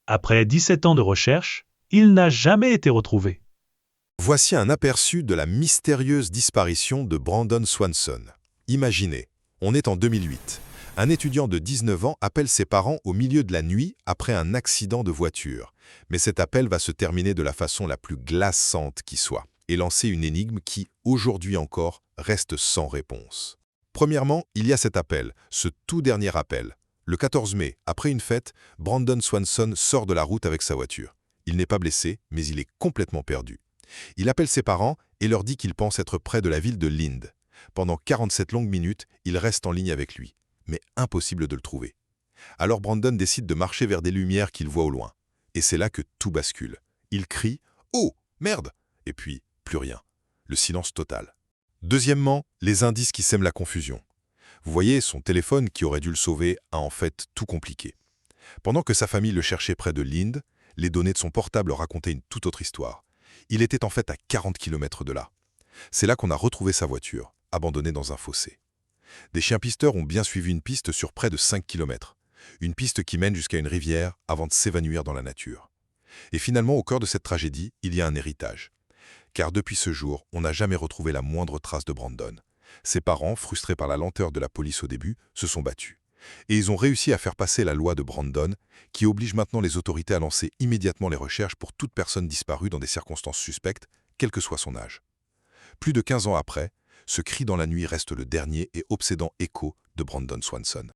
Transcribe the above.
Après 17 ans de recherche, il n'a jamais été retrouvé. Voici un aperçu de la mystérieuse disparition de Brandon Swanson. Imaginez, on est en 2008. Un étudiant de 19 ans appelle ses parents au milieu de la nuit après un accident de voiture. Mais cet appel va se terminer de la façon la plus glaçante qui soit et lancer une énigme qui, aujourd'hui encore, reste sans réponse. Premièrement, il y a cet appel, ce tout dernier appel. Le 14 mai, après une fête, Brandon Swanson sort de la route avec sa voiture. Il n'est pas blessé, mais il est complètement perdu. Il appelle ses parents et leur dit qu'il pense être près de la ville de Linde. Pendant 47 longues minutes, il reste en ligne avec lui, mais impossible de le trouver. Alors Brandon décide de marcher vers des lumières qu'il voit au loin. Et c'est là que tout bascule. Il crie « Oh, merde !» Et puis, plus rien. Le silence total. Deuxièmement, les indices qui sèment la confusion. Vous voyez, son téléphone qui aurait dû le sauver a en fait tout compliqué. Pendant que sa famille le cherchait près de Linde, les données de son portable racontaient une toute autre histoire. Il était en fait à 40 km de là. C'est là qu'on a retrouvé sa voiture, abandonnée dans un fossé. Des chiens pisteurs ont bien suivi une piste sur près de 5 km. Une piste qui mène jusqu'à une rivière avant de s'évanouir dans la nature. Et finalement, au cœur de cette tragédie, il y a un héritage. Car depuis ce jour, on n'a jamais retrouvé la moindre trace de Brandon. Ses parents, frustrés par la lenteur de la police au début, se sont battus. Et ils ont réussi à faire passer la loi de Brandon, qui oblige maintenant les autorités à lancer immédiatement les recherches pour toute personne disparue dans des circonstances suspectes, quel que soit son âge. Plus de 15 ans après, ce cri dans la nuit reste le dernier et obsédant écho de Brandon Swanson.